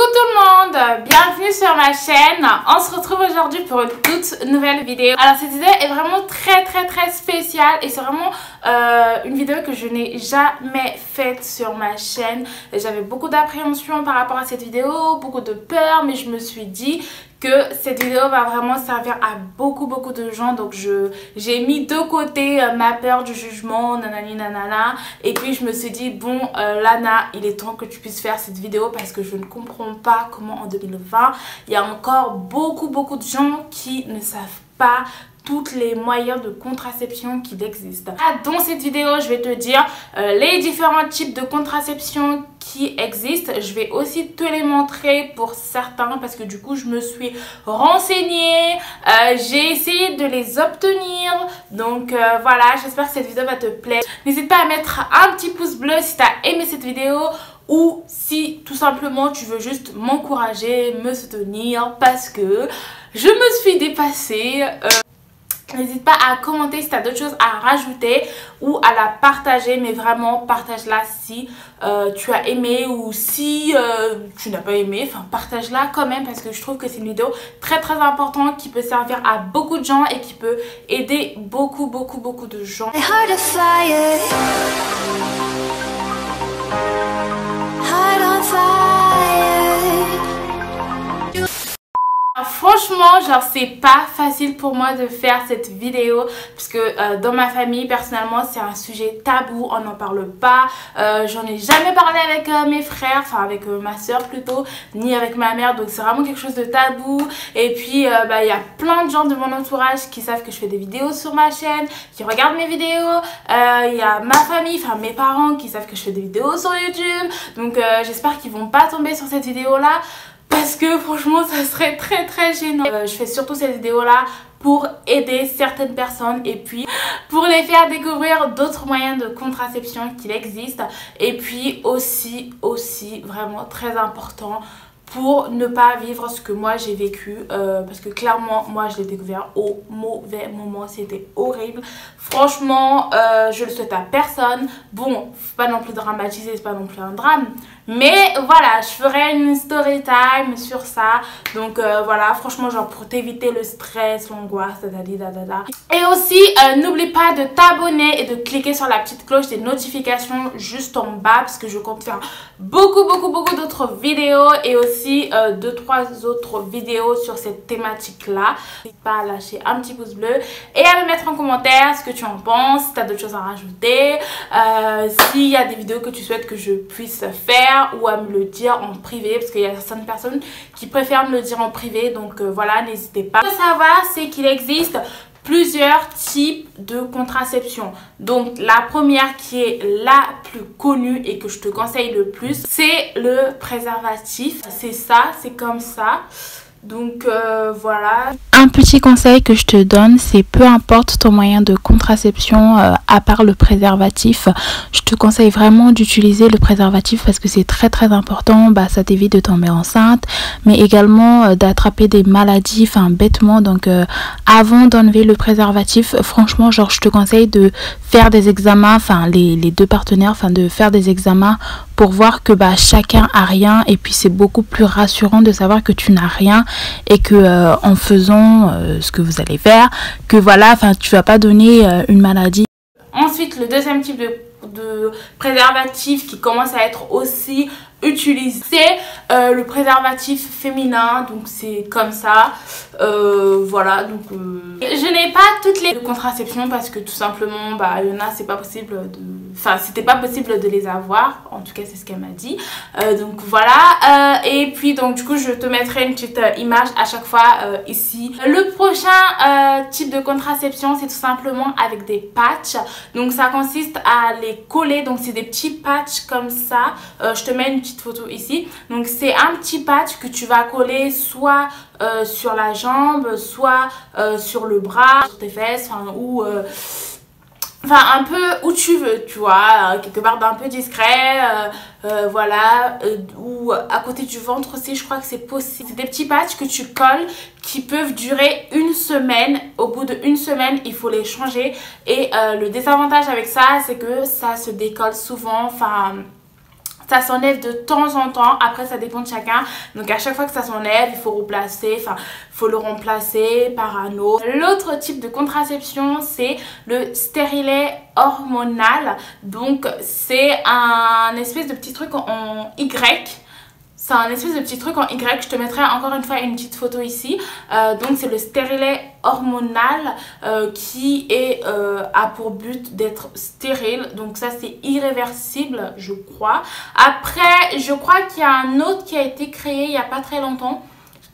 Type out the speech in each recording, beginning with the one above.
tout le monde, bienvenue sur ma chaîne. On se retrouve aujourd'hui pour une toute nouvelle vidéo. Alors cette vidéo est vraiment très spéciale et c'est vraiment une vidéo que je n'ai jamais faite sur ma chaîne. J'avais beaucoup d'appréhension par rapport à cette vidéo, beaucoup de peur, mais je me suis dit que cette vidéo va vraiment servir à beaucoup de gens. Donc j'ai mis de côté ma peur du jugement, nanani nanana, et puis je me suis dit bon Lana, il est temps que tu puisses faire cette vidéo parce que je ne comprends pas comment en 2020 il y a encore beaucoup de gens qui ne savent pas tous les moyens de contraception qu'il existe. Dans cette vidéo, je vais te dire les différents types de contraception qui existent. Je vais aussi te les montrer pour certains parce que du coup, je me suis renseignée. J'ai essayé de les obtenir. Donc voilà, j'espère que cette vidéo va te plaire. N'hésite pas à mettre un petit pouce bleu si tu as aimé cette vidéo ou si tout simplement tu veux juste m'encourager, me soutenir parce que je me suis dépassée. N'hésite pas à commenter si tu as d'autres choses à rajouter ou à la partager, mais vraiment partage-la si tu as aimé ou si tu n'as pas aimé, enfin partage-la quand même parce que je trouve que c'est une vidéo très importante qui peut servir à beaucoup de gens et qui peut aider beaucoup de gens. Franchement, genre c'est pas facile pour moi de faire cette vidéo parce que dans ma famille personnellement c'est un sujet tabou, on n'en parle pas, j'en ai jamais parlé avec mes frères, enfin avec ma soeur plutôt, ni avec ma mère, donc c'est vraiment quelque chose de tabou. Et puis il y a plein de gens de mon entourage qui savent que je fais des vidéos sur ma chaîne, qui regardent mes vidéos, il y a ma famille, enfin mes parents qui savent que je fais des vidéos sur YouTube, donc j'espère qu'ils vont pas tomber sur cette vidéo là. Parce que franchement ça serait très gênant. Je fais surtout cette vidéo là pour aider certaines personnes et puis pour les faire découvrir d'autres moyens de contraception qu'il existe. Et puis aussi vraiment très important pour ne pas vivre ce que moi j'ai vécu parce que clairement moi je l'ai découvert au mauvais moment, c'était horrible. Franchement je le souhaite à personne. Bon, faut pas non plus dramatiser, c'est pas non plus un drame. Mais voilà, je ferai une story time sur ça. Donc voilà, franchement genre pour t'éviter le stress, l'angoisse, Et aussi n'oublie pas de t'abonner et de cliquer sur la petite cloche des notifications juste en bas parce que je compte faire beaucoup d'autres vidéos et aussi 2-3 autres vidéos sur cette thématique là. N'hésite pas à lâcher un petit pouce bleu et à me mettre en commentaire ce que tu en penses, si tu as d'autres choses à rajouter, s'il y a des vidéos que tu souhaites que je puisse faire ou à me le dire en privé parce qu'il y a certaines personnes qui préfèrent me le dire en privé, donc voilà, n'hésitez pas. Ce qu'il faut savoir, c'est qu'il existe plusieurs types de contraception. Donc la première qui est la plus connue et que je te conseille le plus, c'est le préservatif. C'est ça, c'est comme ça. Donc voilà. Un petit conseil que je te donne, c'est peu importe ton moyen de contraception à part le préservatif, je te conseille vraiment d'utiliser le préservatif parce que c'est très important. Ça t'évite de tomber enceinte mais également d'attraper des maladies, enfin bêtement. Donc avant d'enlever le préservatif, franchement genre je te conseille de faire des examens, enfin les deux partenaires, enfin de faire des examens pour voir que chacun a rien et puis c'est beaucoup plus rassurant de savoir que tu n'as rien et que en faisant ce que vous allez faire, que voilà, enfin tu vas pas donner une maladie. Ensuite le deuxième type de préservatif qui commence à être aussi utilisé, c'est le préservatif féminin, donc c'est comme ça. Voilà, donc je n'ai pas toutes les contraceptions parce que tout simplement il y en a c'est pas possible de, enfin c'était pas possible de les avoir, en tout cas c'est ce qu'elle m'a dit. Donc voilà, et puis donc du coup je te mettrai une petite image à chaque fois ici. Le prochain type de contraception, c'est tout simplement avec des patchs. Donc ça consiste à les coller, donc c'est des petits patchs comme ça. Je te mets une petite photo ici. Donc c'est un petit patch que tu vas coller soit sur la jambe, soit sur le bras, sur tes fesses, ou enfin un peu où tu veux, tu vois, quelque part d'un peu discret, voilà, ou à côté du ventre aussi, je crois que c'est possible. C'est des petits patchs que tu colles qui peuvent durer une semaine. Au bout d'une semaine, il faut les changer. Et le désavantage avec ça, c'est que ça se décolle souvent, enfin Ça s'enlève de temps en temps, après ça dépend de chacun. Donc à chaque fois que ça s'enlève, il faut remplacer, enfin il faut le remplacer par un autre. L'autre type de contraception, c'est le stérilet hormonal. Donc c'est un espèce de petit truc en Y. C'est un espèce de petit truc en Y, je te mettrai encore une fois une petite photo ici. Donc c'est le stérilet hormonal qui a pour but d'être stérile. Donc ça c'est irréversible je crois. Après je crois qu'il y a un autre qui a été créé il n'y a pas très longtemps,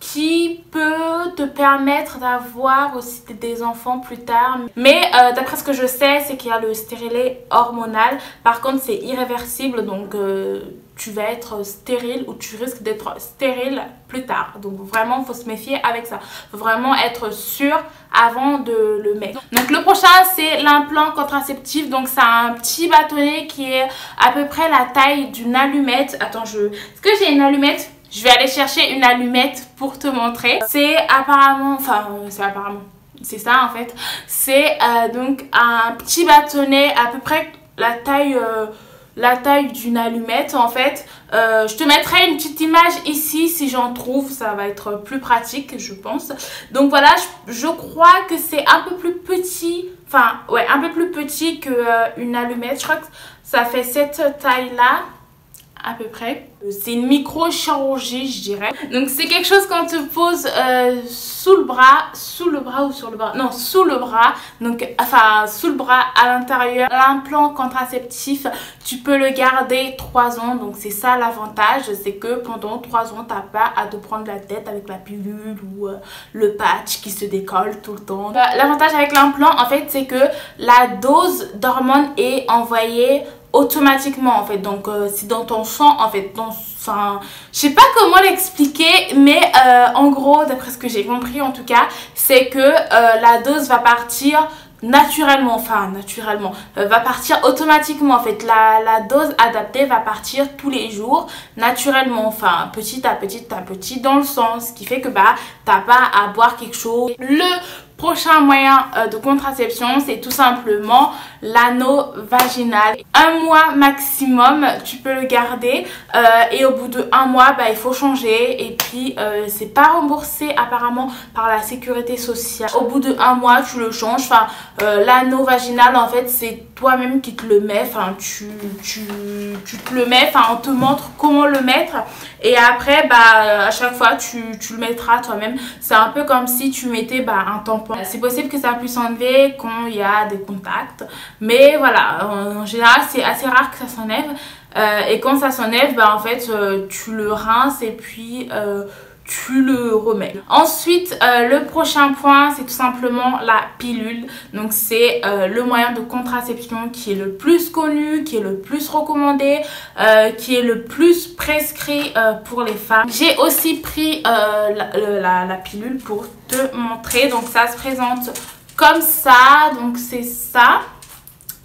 qui peut te permettre d'avoir aussi des enfants plus tard. Mais d'après ce que je sais, c'est qu'il y a le stérilet hormonal. Par contre, c'est irréversible, donc tu vas être stérile ou tu risques d'être stérile plus tard. Donc vraiment, il faut se méfier avec ça. Il faut vraiment être sûr avant de le mettre. Donc le prochain, c'est l'implant contraceptif. Donc c'est un petit bâtonnet qui est à peu près la taille d'une allumette. Attends, est-ce que j'ai une allumette? Je vais aller chercher une allumette pour te montrer. C'est apparemment, enfin c'est ça en fait. C'est donc un petit bâtonnet à peu près la taille d'une allumette en fait. Je te mettrai une petite image ici si j'en trouve, ça va être plus pratique je pense. Donc voilà, je crois que c'est un peu plus petit, enfin ouais, un peu plus petit qu'une allumette. Je crois que ça fait cette taille là à peu près. C'est une micro-chirurgie je dirais. Donc c'est quelque chose qu'on te pose sous le bras ou sur le bras, non sous le bras, donc enfin sous le bras à l'intérieur. L'implant contraceptif, tu peux le garder 3 ans, donc c'est ça l'avantage, c'est que pendant 3 ans t'as pas à te prendre la tête avec la pilule ou le patch qui se décolle tout le temps. L'avantage avec l'implant en fait c'est que la dose d'hormones est envoyée automatiquement en fait, donc c'est dans ton sang en fait, enfin je sais pas comment l'expliquer, mais en gros d'après ce que j'ai compris en tout cas, c'est que la dose va partir naturellement, enfin naturellement, va partir automatiquement en fait. La dose adaptée va partir tous les jours naturellement, enfin petit à petit dans le sang, ce qui fait que bah t'as pas à boire quelque chose. Le prochain moyen de contraception, c'est tout simplement l'anneau vaginal. 1 mois maximum, tu peux le garder et au bout de 1 mois, bah, il faut changer. Et puis, c'est pas remboursé apparemment par la sécurité sociale. Au bout de 1 mois, tu le changes. Enfin, l'anneau vaginal, en fait, c'est toi-même qui te le mets. Enfin, tu te le mets. Enfin, on te montre comment le mettre. Et après, bah, à chaque fois, tu le mettras toi-même. C'est un peu comme si tu mettais bah, un tampon. C'est possible que ça puisse s'enlever quand il y a des contacts. Mais voilà, en général, c'est assez rare que ça s'enlève. Et quand ça s'enlève, bah, en fait, tu le rinces et puis tu le remets. Ensuite, le prochain point, c'est tout simplement la pilule. Donc, c'est le moyen de contraception qui est le plus connu, qui est le plus recommandé, qui est le plus prescrit pour les femmes. J'ai aussi pris la pilule pour te montrer. Donc, ça se présente comme ça. Donc, c'est ça.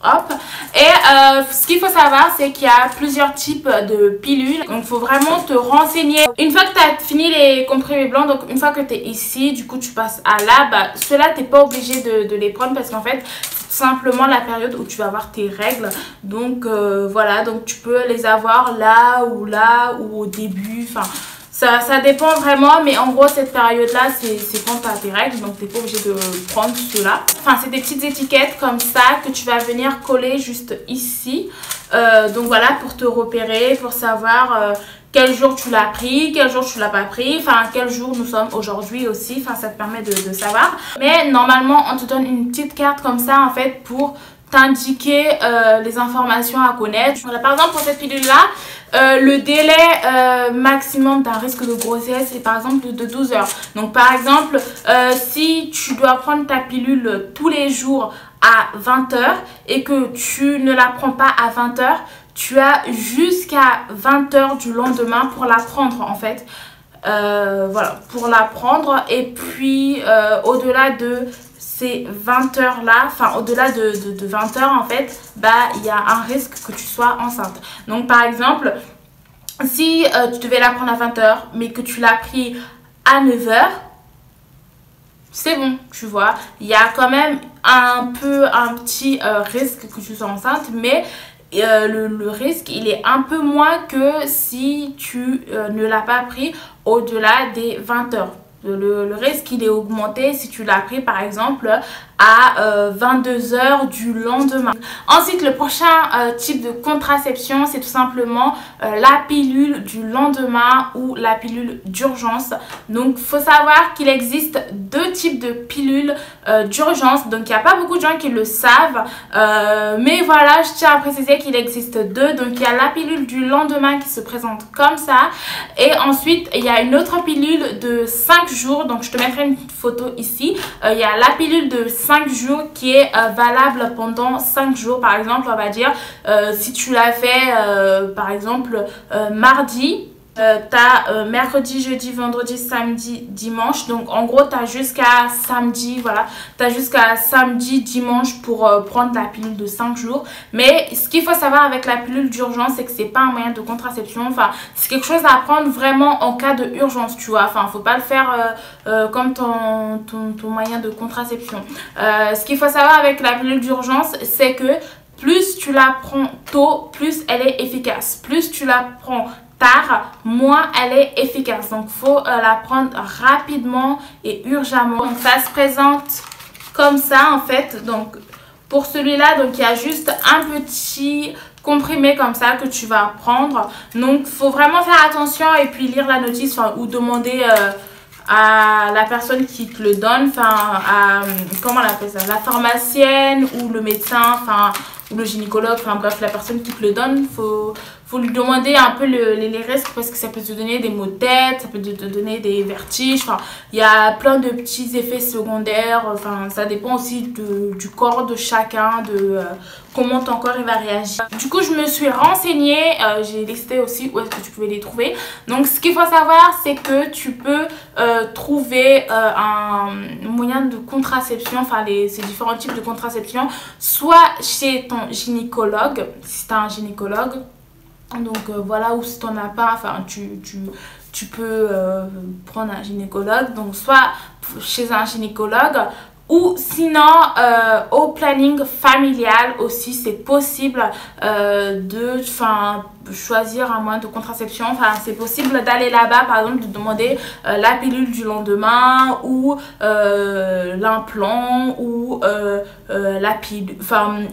Hop. Et ce qu'il faut savoir, c'est qu'il y a plusieurs types de pilules. Donc il faut vraiment te renseigner. Une fois que tu as fini les comprimés blancs, donc une fois que tu es ici, du coup tu passes à là, bah ceux-là tu n'es pas obligé de les prendre parce qu'en fait c'est tout simplement la période où tu vas avoir tes règles. Donc voilà, donc tu peux les avoir là ou au début, enfin ça dépend vraiment, mais en gros cette période là c'est quand tu as tes règles, donc tu n'es pas obligé de prendre ceux-là. Enfin c'est des petites étiquettes comme ça que tu vas venir coller juste ici. Donc voilà, pour te repérer, pour savoir quel jour tu l'as pris, quel jour tu l'as pas pris, enfin quel jour nous sommes aujourd'hui aussi, enfin ça te permet de savoir. Mais normalement on te donne une petite carte comme ça en fait pour t'indiquer les informations à connaître. Voilà, par exemple pour cette pilule là, le délai maximum d'un risque de grossesse est par exemple de 12 heures. Donc par exemple si tu dois prendre ta pilule tous les jours à 20 heures et que tu ne la prends pas à 20 heures, tu as jusqu'à 20 heures du lendemain pour la prendre en fait. Voilà, pour la prendre. Et puis au-delà de ces 20 heures là, enfin au-delà de 20 heures en fait, bah il y a un risque que tu sois enceinte. Donc par exemple, si tu devais la prendre à 20 heures mais que tu l'as pris à 9 heures, c'est bon, tu vois. Il y a quand même un petit risque que tu sois enceinte, mais le risque il est un peu moins que si tu ne l'as pas pris au-delà des 20 heures. Le risque il est augmenté si tu l'as pris par exemple à 22 heures du lendemain. Ensuite, le prochain type de contraception, c'est tout simplement la pilule du lendemain ou la pilule d'urgence. Donc, il faut savoir qu'il existe deux types de pilules d'urgence. Donc, il n'y a pas beaucoup de gens qui le savent. Mais voilà, je tiens à préciser qu'il existe deux. Donc, il y a la pilule du lendemain qui se présente comme ça. Et ensuite, il y a une autre pilule de 5 jours. Donc, je te mettrai une photo ici. Il y a la pilule de 5 jours qui est valable pendant 5 jours. Par exemple, on va dire si tu l'as fait par exemple mardi, t'as mercredi, jeudi, vendredi, samedi, dimanche. Donc en gros t'as jusqu'à samedi, voilà, t'as jusqu'à samedi, dimanche pour prendre la pilule de 5 jours. Mais ce qu'il faut savoir avec la pilule d'urgence, c'est que c'est pas un moyen de contraception. Enfin, c'est quelque chose à prendre vraiment en cas de urgence, tu vois. Enfin, faut pas le faire comme ton moyen de contraception. Ce qu'il faut savoir avec la pilule d'urgence, c'est que plus tu la prends tôt, plus elle est efficace. Plus tu la prends tard, moins elle est efficace. Donc il faut la prendre rapidement et urgemment. Donc ça se présente comme ça en fait. Donc pour celui-là, donc il y a juste un petit comprimé comme ça que tu vas prendre. Donc il faut vraiment faire attention et puis lire la notice, ou demander à la personne qui te le donne, comment on appelle ça, la pharmacienne ou le médecin, ou le gynécologue, bref, la personne qui te le donne. Faut lui demander un peu les risques, parce que ça peut te donner des maux de tête, ça peut te donner des vertiges. Il y a plein de petits effets secondaires. Ça dépend aussi du corps de chacun, de comment ton corps il va réagir. Du coup, je me suis renseignée, j'ai listé aussi où est-ce que tu pouvais les trouver. Donc, ce qu'il faut savoir, c'est que tu peux trouver un moyen de contraception, ces différents types de contraception, soit chez ton gynécologue, si tu as un gynécologue. Donc voilà, ou si tu n'en as pas, tu peux prendre un gynécologue, donc soit chez un gynécologue, ou sinon au planning familial aussi c'est possible de choisir un moyen de contraception. C'est possible d'aller là-bas, par exemple de demander la pilule du lendemain, ou l'implant, ou la pilule,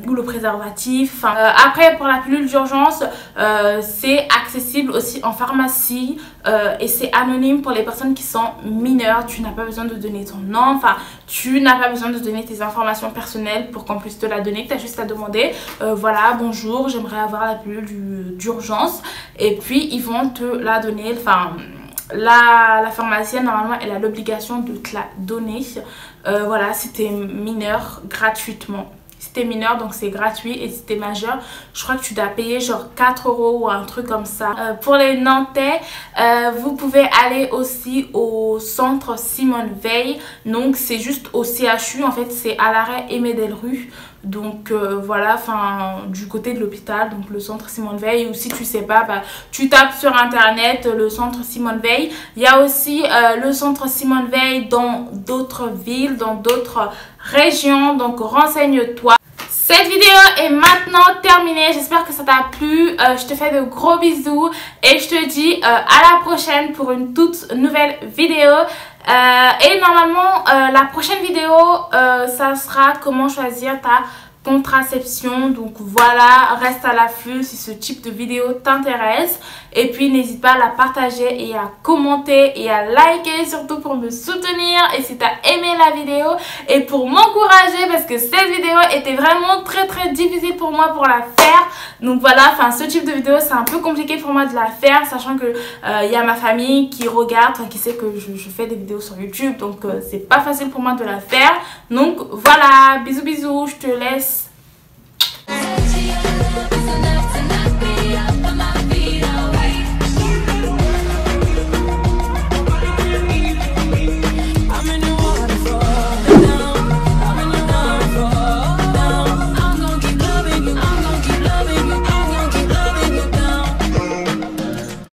ou le préservatif. Après, pour la pilule d'urgence, c'est accessible aussi en pharmacie et c'est anonyme pour les personnes qui sont mineures. Tu n'as pas besoin de donner ton nom, tu n'as pas besoin de donner tes informations personnelles pour qu'on puisse te la donner. Tu as juste à demander voilà, bonjour, j'aimerais avoir la pilule d'urgence, et puis ils vont te la donner. La pharmacienne, normalement, elle a l'obligation de te la donner. Voilà, si t'es mineur, gratuitement. Si t'es mineur, donc c'est gratuit. Et si t'es majeur, je crois que tu dois payer genre 4 € ou un truc comme ça. Pour les Nantais, vous pouvez aller aussi au centre Simone Veil. Donc c'est juste au CHU, en fait c'est à l'arrêt Aimé Delrues. Donc voilà, du côté de l'hôpital, donc le centre Simone Veil. Ou si tu sais pas, tu tapes sur internet le centre Simone Veil. Il y a aussi le centre Simone Veil dans d'autres villes, dans d'autres régions, donc renseigne-toi. Cette vidéo est maintenant terminée, j'espère que ça t'a plu, je te fais de gros bisous et je te dis à la prochaine pour une toute nouvelle vidéo. Et normalement la prochaine vidéo ça sera comment choisir ta contraception. Donc voilà, reste à l'affût si ce type de vidéo t'intéresse, et puis n'hésite pas à la partager et à commenter et à liker, surtout pour me soutenir et si tu as aimé la vidéo et pour m'encourager, parce que cette vidéo était vraiment très difficile pour moi pour la faire. Donc voilà, ce type de vidéo c'est un peu compliqué pour moi de la faire, sachant que il y a ma famille qui regarde, qui sait que je fais des vidéos sur YouTube, donc c'est pas facile pour moi de la faire. Donc voilà, bisous, je te laisse